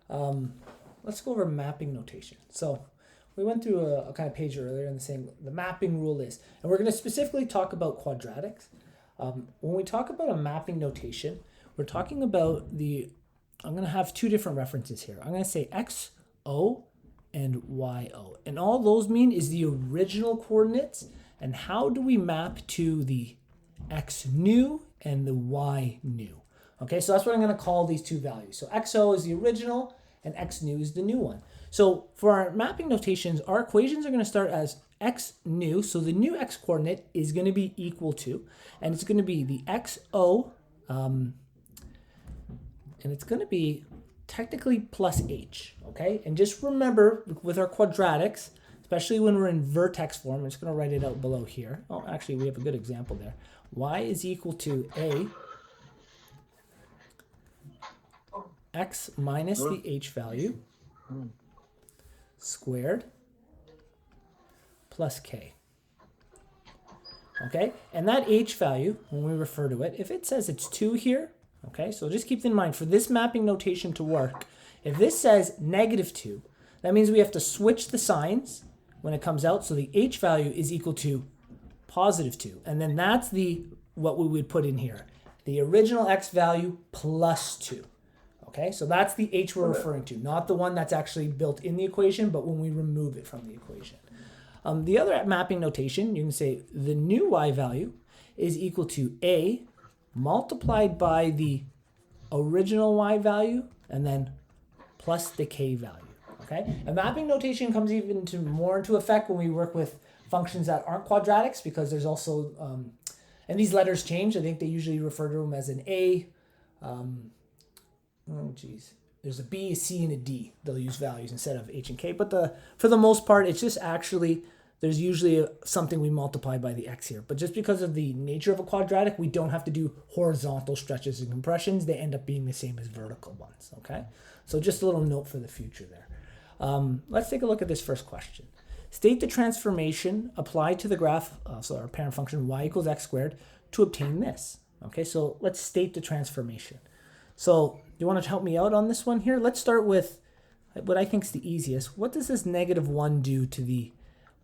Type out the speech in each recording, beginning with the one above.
Let's go over mapping notation. So we went through a kind of page earlier and saying the mapping rule is, and we're going to specifically talk about quadratics. When we talk about a mapping notation, we're talking about I'm going to have two different references here. I'm going to say XO and YO. And all those mean is the original coordinates, and how do we map to the X new and the Y new. Okay, so that's what I'm going to call these two values. So XO is the original and X new is the new one. So for our mapping notations, our equations are going to start as X new. So the new X coordinate is going to be equal to, and it's going to be the XO, and it's going to be technically plus H, okay? And just remember with our quadratics, especially when we're in vertex form, I'm just going to write it out below here. Oh, actually, we have a good example there. Y is equal to A X minus the H value squared plus K. Okay, and that H value, when we refer to it, if it says it's 2 here, okay, so just keep in mind for this mapping notation to work, if this says -2, that means we have to switch the signs when it comes out, so the H value is equal to +2, and then that's what we would put in here, the original X value plus 2. Okay, so that's the H we're referring to, not the one that's actually built in the equation, but when we remove it from the equation. The other mapping notation, you can say the new Y value is equal to A multiplied by the original Y value and then plus the K value. Okay, and mapping notation comes even more into effect when we work with functions that aren't quadratics, because there's also, and these letters change. I think they usually refer to them as an A. Oh geez, there's a B, a C, and a D. They'll use values instead of H and K. But for the most part, it's just actually, there's usually something we multiply by the X here. But just because of the nature of a quadratic, we don't have to do horizontal stretches and compressions. They end up being the same as vertical ones, okay? So just a little note for the future there. Let's take a look at this first question. State the transformation applied to the graph, so our parent function y equals x squared, to obtain this. Okay, so let's state the transformation. So you want to help me out on this one here? Let's start with what I think is the easiest. What does this -1 do to the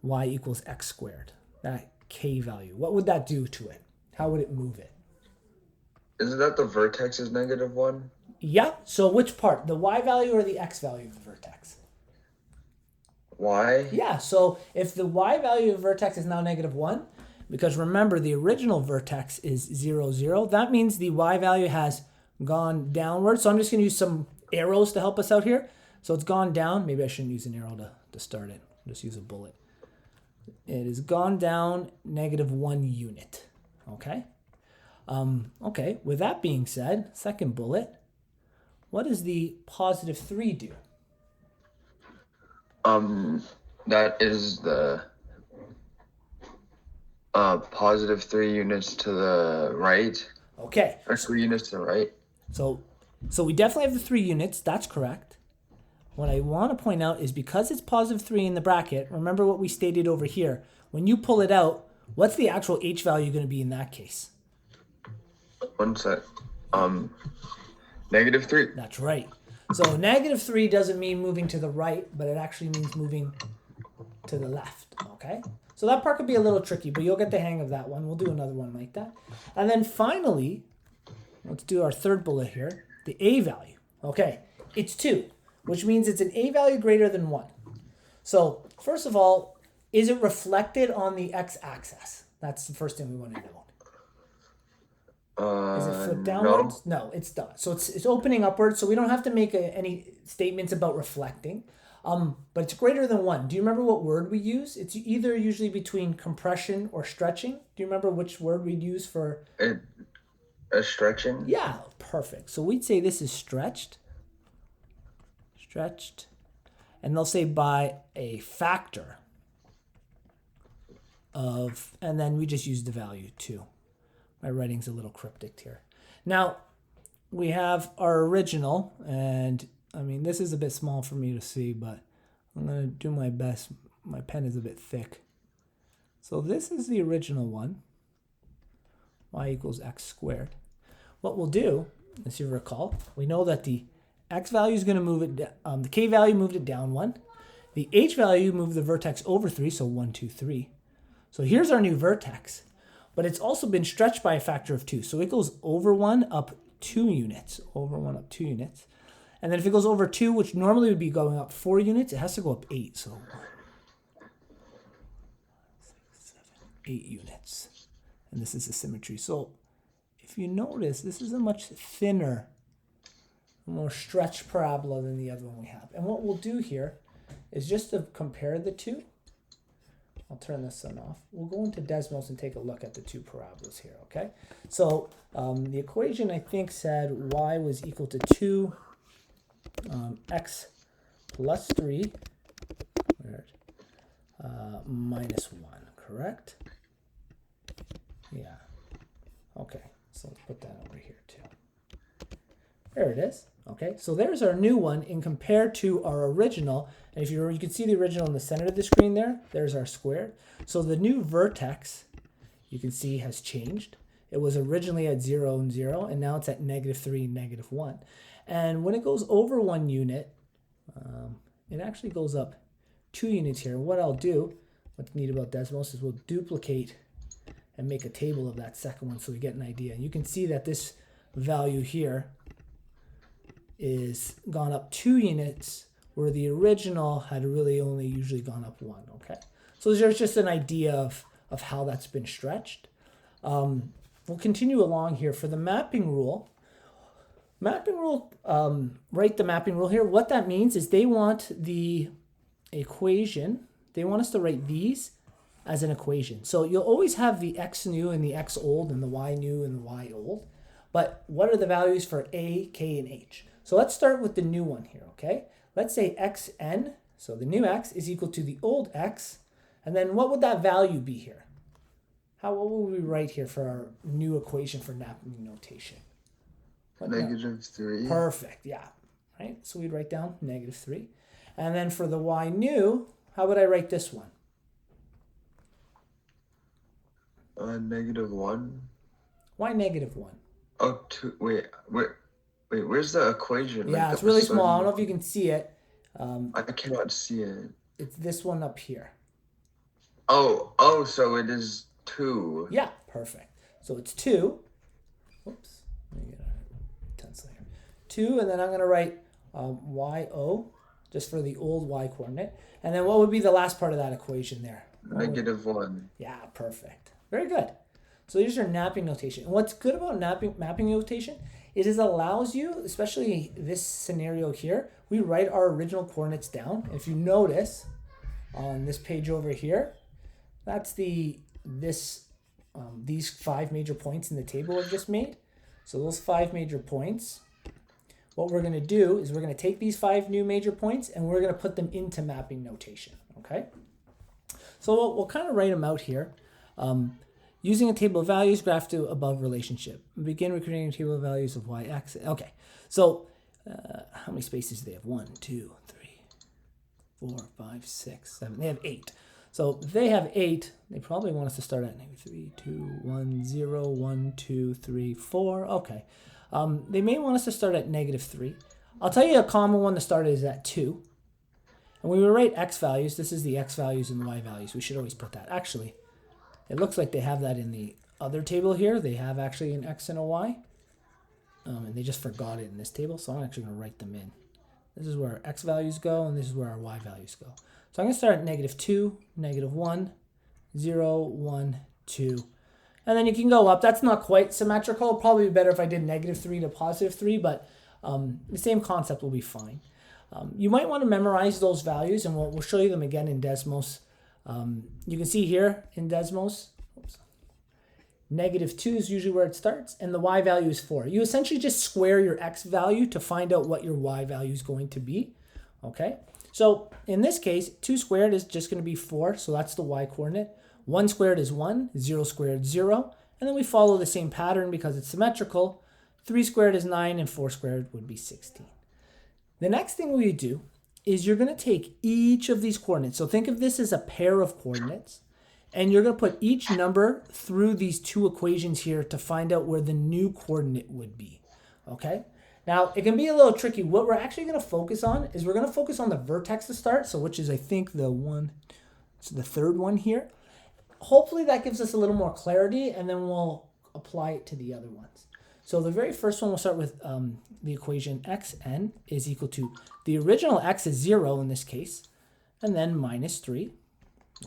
y equals x squared, that k value? What would that do to it? How would it move it? Isn't that the vertex is -1? Yeah, so which part? The y value or the x value of the vertex? Y? Yeah, so if the y value of vertex is now -1, because remember the original vertex is 0, 0, that means the y value has gone downward. So I'm just going to use some arrows to help us out here. So it's gone down. Maybe I shouldn't use an arrow to start it. Just use a bullet. It has gone down -1 unit. Okay. Okay. With that being said, second bullet, what does the +3 do? That is the +3 units to the right. Okay. Or 3 units to the right. So we definitely have the 3 units. That's correct. What I want to point out is because it's +3 in the bracket, remember what we stated over here. When you pull it out, what's the actual H value going to be in that case? One sec. -3. That's right. So -3 doesn't mean moving to the right, but it actually means moving to the left, okay? So that part could be a little tricky, but you'll get the hang of that one. We'll do another one like that. And then finally, let's do our third bullet here, the A value. Okay, it's 2, which means it's an A value greater than 1. So first of all, is it reflected on the x-axis? That's the first thing we want to know. Is it flipped downwards? No, it's not. So it's opening upwards, so we don't have to make any statements about reflecting. But it's greater than 1. Do you remember what word we use? It's either usually between compression or stretching. Do you remember which word we'd use for? Stretching? Yeah, perfect. So we'd say this is stretched. Stretched. And they'll say by a factor of, and then we just use the value 2. My writing's a little cryptic here. Now, we have our original, and I mean, this is a bit small for me to see, but I'm going to do my best. My pen is a bit thick. So this is the original one, y equals x squared. What we'll do, as you recall, we know that the X value is going to move it, the K value moved it down 1. The H value moved the vertex over 3, so 1, 2, 3. So here's our new vertex. But it's also been stretched by a factor of 2. So it goes over 1, up 2 units. Over 1, up 2 units. And then if it goes over 2, which normally would be going up 4 units, it has to go up 8. So 8 units. And this is the symmetry. So if you notice, this is a much thinner, more stretched parabola than the other one we have. And what we'll do here is just to compare the two. I'll turn this one off. We'll go into Desmos and take a look at the two parabolas here, okay? So the equation, I think, said y was equal to 2 x plus 3 minus 1, correct? Yeah. Okay, so let's put that over here too. There it is. Okay, so there's our new one in compared to our original. And if you can see the original in the center of the screen there, there's our squared. So the new vertex, you can see, has changed. It was originally at 0 and 0, and now it's at -3 and -1. And when it goes over 1 unit, it actually goes up 2 units here. What I'll do, what's neat about Desmos, is we'll duplicate and make a table of that second one so we get an idea. And you can see that this value here is gone up 2 units, where the original had really only usually gone up 1, okay? So there's just an idea of how that's been stretched. We'll continue along here. For the mapping rule, write the mapping rule here. What that means is they want the equation, they want us to write these as an equation. So you'll always have the x new and the x old and the y new and the y old. But what are the values for a, k, and h? So let's start with the new one here, okay? Let's say xn, so the new x is equal to the old x, and then what would that value be here? What will we write here for our new equation for mapping notation? -3. Perfect, yeah. Right, so we'd write down -3. And then for the y new, how would I write this one? -1. Why -1? Oh, 2. Wait, where's the equation? Yeah, Like it's the really small. I don't know percent- if you can see it. I cannot see it. It's this one up here. Oh, so it is 2. Yeah, perfect. So it's 2. Whoops. Let me get a pencil here. 2, and then I'm going to write YO, just for the old y coordinate. And then what would be the last part of that equation there? -1. Yeah, perfect. Very good. So here's your mapping notation. And what's good about mapping notation is it allows you, especially this scenario here, we write our original coordinates down. If you notice on this page over here, that's these 5 major points in the table I've just made. So those 5 major points, what we're going to do is we're going to take these 5 new major points and we're going to put them into mapping notation, okay? So we'll kind of write them out here. Using a table of values, graph to above relationship. Begin recreating a table of values of y, x. Okay, so how many spaces do they have? 1, 2, 3, 4, 5, 6, 7. They have 8. So if they have 8, they probably want us to start at -3, 2, 1, 0, 1, 2, 3, 4. Okay. They may want us to start at -3. I'll tell you a common one to start is at 2. And when we write x values, this is the x values and the y values. We should always put that. Actually, it looks like they have that in the other table here. They have actually an x and a y. And they just forgot it in this table, so I'm actually going to write them in. This is where our x values go, and this is where our y values go. So I'm going to start at -2, -1, 0, 1, 2. And then you can go up. That's not quite symmetrical. It'd probably be better if I did -3 to +3, but the same concept will be fine. You might want to memorize those values, and we'll show you them again in Desmos. You can see here in Desmos, -2 is usually where it starts, and the y value is 4. You essentially just square your x value to find out what your y value is going to be. Okay, so in this case, 2 squared is just going to be 4, so that's the y coordinate. 1 squared is 1, 0 squared, 0, and then we follow the same pattern because it's symmetrical. 3 squared is 9, and 4 squared would be 16. The next thing we do is you're going to take each of these coordinates. So think of this as a pair of coordinates. And you're going to put each number through these 2 equations here to find out where the new coordinate would be. Okay? Now, it can be a little tricky. What we're actually going to focus on is we're going to focus on the vertex to start, so which is, I think, the third one here. Hopefully that gives us a little more clarity, and then we'll apply it to the other ones. So the very first one, we'll start with the equation xn is equal to, the original x is 0 in this case, and then minus 3,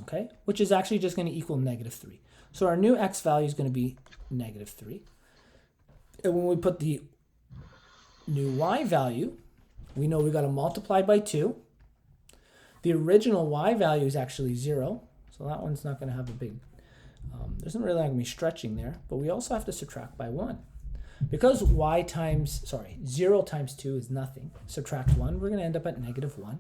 okay, which is actually just going to equal negative 3. So our new x value is going to be negative 3. And when we put the new y value, we know we got to multiply by 2. The original y value is actually 0, so that one's not going to have a big, there's not really going to be stretching there, but we also have to subtract by 1. Because 0 times 2 is nothing, subtract 1, we're going to end up at negative 1.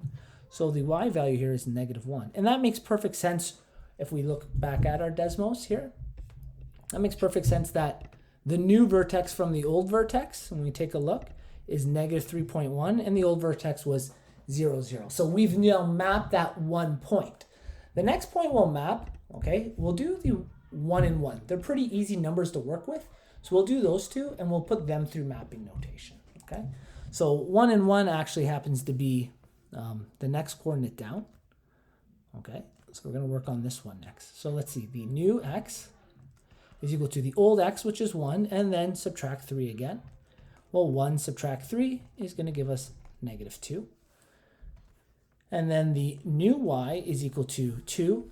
So the y value here is negative 1. And that makes perfect sense if we look back at our Desmos here. That makes perfect sense that the new vertex from the old vertex, when we take a look, is negative 3.1, and the old vertex was 0, 0. So we've now mapped that 1 point. The next point we'll map, okay, we'll do the 1 and 1. They're pretty easy numbers to work with. So we'll do those two, and we'll put them through mapping notation, okay? So 1 and 1 actually happens to be the next coordinate down, okay? So we're going to work on this one next. So let's see, the new x is equal to the old x, which is 1, and then subtract 3 again. Well, 1 subtract 3 is going to give us negative 2. And then the new y is equal to 2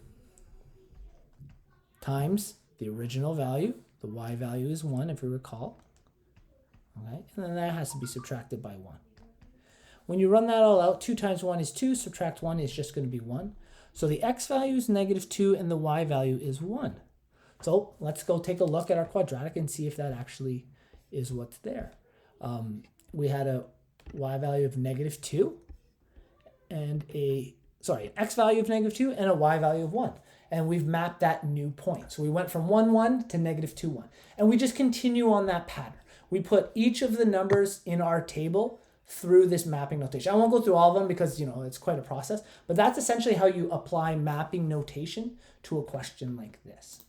times the original value. The y value is 1, if you recall. Okay, and then that has to be subtracted by 1. When you run that all out, 2 times 1 is 2, subtract 1 is just going to be 1. So the x value is negative 2, and the y value is 1. So let's go take a look at our quadratic and see if that actually is what's there. We had a y value of negative 2, and an x value of negative 2, and a y value of 1. And we've mapped that new point. So we went from 1, 1 to negative 2, 1. And we just continue on that pattern. We put each of the numbers in our table through this mapping notation. I won't go through all of them because, it's quite a process. But that's essentially how you apply mapping notation to a question like this.